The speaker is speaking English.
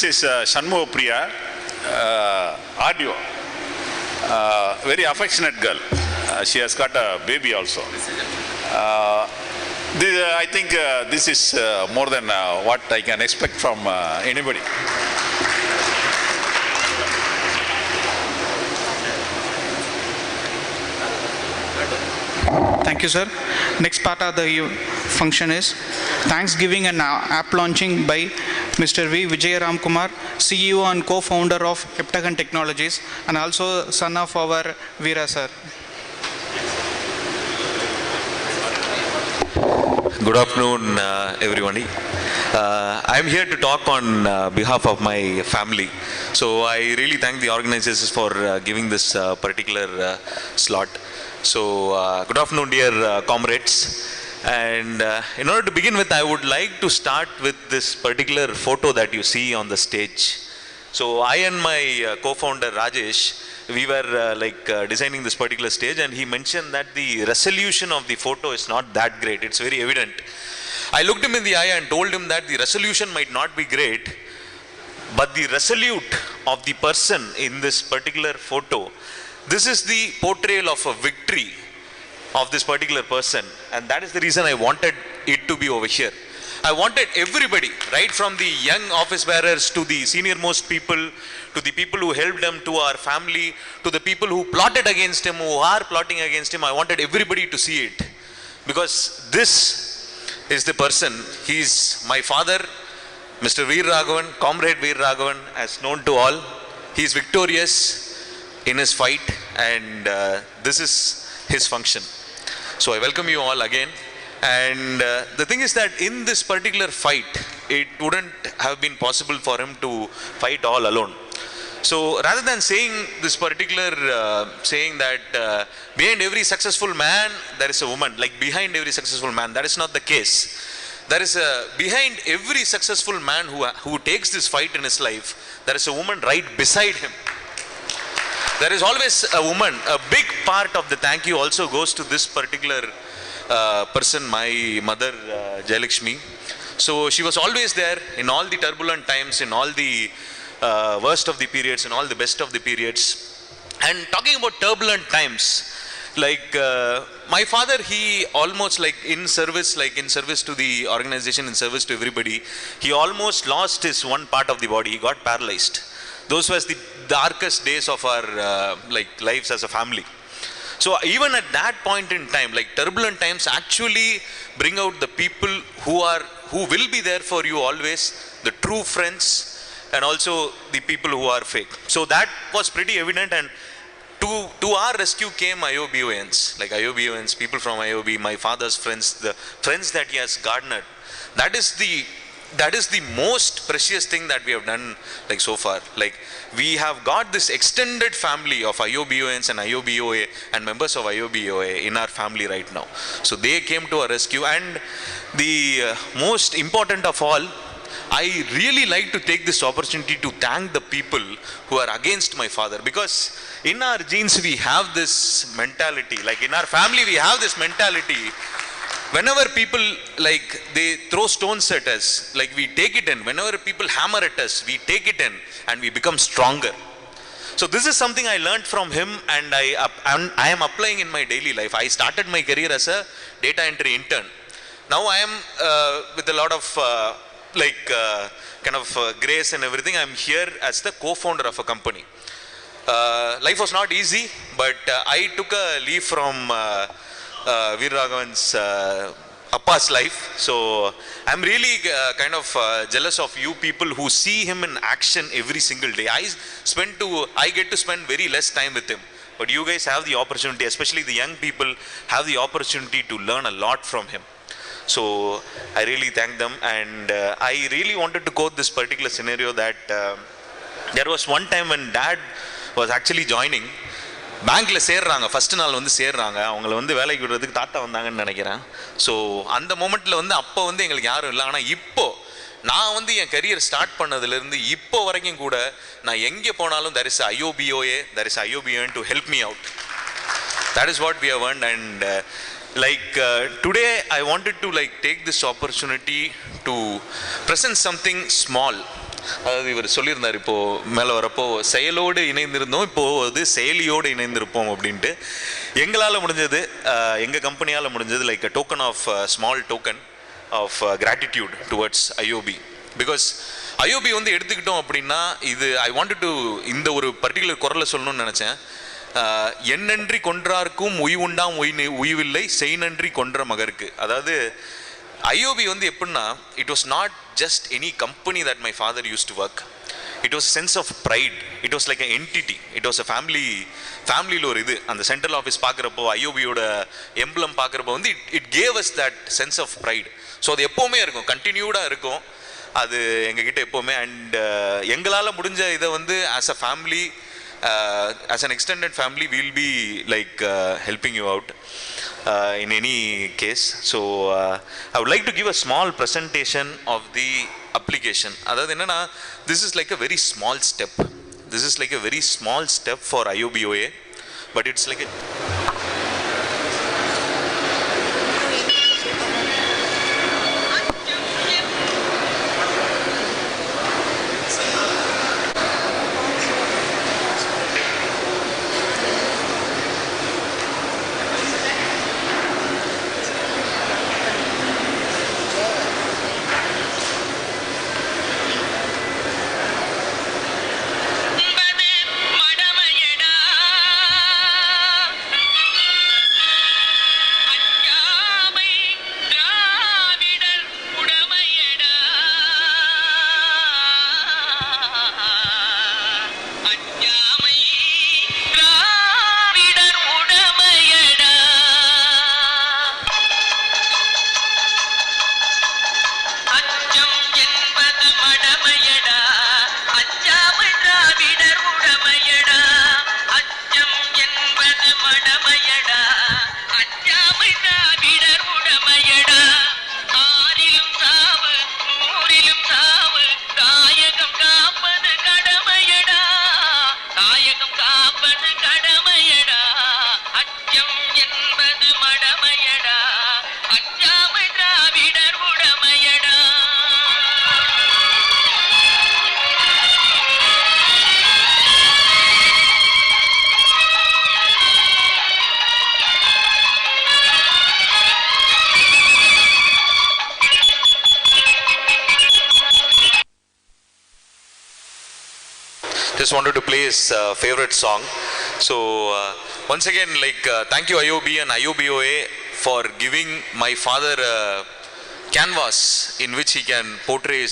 this is Shanmugha Priya, audio. Very affectionate girl. She has got a baby also. I think this is more than what I can expect from anybody. Thank you, sir. Next part of the function is Thanksgiving and app launching by Mr. V. Vijayaram Kumar, CEO and co-founder of Heptagon Technologies, and also son of our Veera sir. Good afternoon, everybody. I'm here to talk on behalf of my family. So I really thank the organizers for giving this particular slot. So good afternoon, dear comrades. And in order to begin with, I would like to start with this particular photo that you see on the stage. So I and my co-founder Rajesh, we were designing this particular stage, and he mentioned that the resolution of the photo is not that great. It's very evident. I looked him in the eye and told him that the resolution might not be great, but the resolute of the person in this particular photo, this is the portrayal of a victory of this particular person, and that is the reason I wanted it to be over here. I wanted everybody, right from the young office bearers to the senior most people, to the people who helped him, to our family, to the people who plotted against him, who are plotting against him. I wanted everybody to see it, because this is the person. He's my father, Mr. Veer Raghavan, Comrade Veer Raghavan, as known to all. He is victorious in his fight, and this is his function. So I welcome you all again. And the thing is that in this particular fight, it wouldn't have been possible for him to fight all alone. So rather than saying this particular saying that behind every successful man, there is a woman, like behind every successful man, that is not the case. There is behind every successful man who takes this fight in his life, there is a woman right beside him. There is always a woman. A big part of the thank you also goes to this particular person, my mother, Jayalakshmi. So she was always there in all the turbulent times, in all the worst of the periods, in all the best of the periods. And talking about turbulent times, like my father, he almost in service to the organization, in service to everybody, he almost lost his one part of the body. He got paralyzed. Those was the darkest days of our lives as a family. So even at that point in time, turbulent times actually bring out the people who will be there for you always, the true friends, and also the people who are fake. So that was pretty evident, and to our rescue came IOBONs, IOBONs, people from IOB, my father's friends, the friends that he has garnered. That is the most precious thing that we have done so far. We have got this extended family of IOBONs and IOBOA and members of IOBOA in our family right now. So they came to our rescue, and the most important of all, I really like to take this opportunity to thank the people who are against my father, because in our genes we have this mentality, in our family we have this mentality. Whenever people they throw stones at us, we take it in. Whenever people hammer at us, we take it in and we become stronger. So this is something I learned from him, and I am applying in my daily life. I started my career as a data entry intern. Now I am with a lot of grace and everything. I am here as the co-founder of a company. Life was not easy, but I took a leave from Veer Raghavan's Appa's life. So I'm really jealous of you people who see him in action every single day. I get to spend very less time with him, but you guys have the opportunity, especially the young people, have the opportunity to learn a lot from him. So I really thank them, and I really wanted to quote this particular scenario that there was one time when dad was actually joining. பேங்க்ல சேர்றாங்க, first நாள் சேர்றாங்க, அவங்கள வேலைக்கு விடுறதுக்கு தாத்தா வந்தாங்கன்னு நினைக்கிறேன். ஸோ அந்த மொமெண்ட்ல அப்போ எங்களுக்கு யாரும் இல்லை. ஆனால் இப்போ நான் என் கரியர் ஸ்டார்ட் பண்ணதுலேருந்து இப்போ வரைக்கும் கூட நான் எங்கே போனாலும் there is a IOBOA, there is a IOBON to help me out. That is what we have earned, and today I wanted to take this opportunity to present something small. அதாவது இவர் சொல்லியிருந்தார் இப்போது மேலே வரப்போ செயலோடு இணைந்திருந்தோம், இப்போது அது செயலியோடு இணைந்திருப்போம் அப்படின்ட்டு. எங்களால் முடிஞ்சது, எங்கள் கம்பெனியால் முடிஞ்சது like a token of small token of gratitude towards IOB. Because IOB வந்து எடுத்துக்கிட்டோம் அப்படின்னா இது ஐ வாண்ட் டு இந்த ஒரு பர்டிகுலர் குரலை சொல்லணும்னு நினச்சேன். எண்ணன்றி கொன்றார்க்கும் உய்வுண்டாம் உய்வில்லை செய்நன்றி கொன்ற மகருக்கு. அதாவது ஐஓபி வந்து எப்படின்னா, it was not just any company that my father use to work. It was sense of pride. It was like a entity. It was a ஃபேமிலியில் ஒரு இது. அந்த சென்ட்ரல் ஆஃபீஸ் பார்க்குறப்போ, ஐஓபியோட எம்ப்ளம் பார்க்குறப்போ வந்து it gave us that sense of pride. So அது எப்போவுமே இருக்கும், கண்டினியூடாக இருக்கும் அது எங்ககிட்ட எப்போவுமே. அண்ட் எங்களால் முடிஞ்ச இதை வந்து as a family, as an extended family, we will be like helping you out in any case. So I would like to give a small presentation of the application. Adha enna, this is like a very small step. This is like a very small step for IOBOA, but it's like a just wanted to play his favorite song. So once again, like thank you IOB and IOBOA for giving my father a canvas in which he can portray his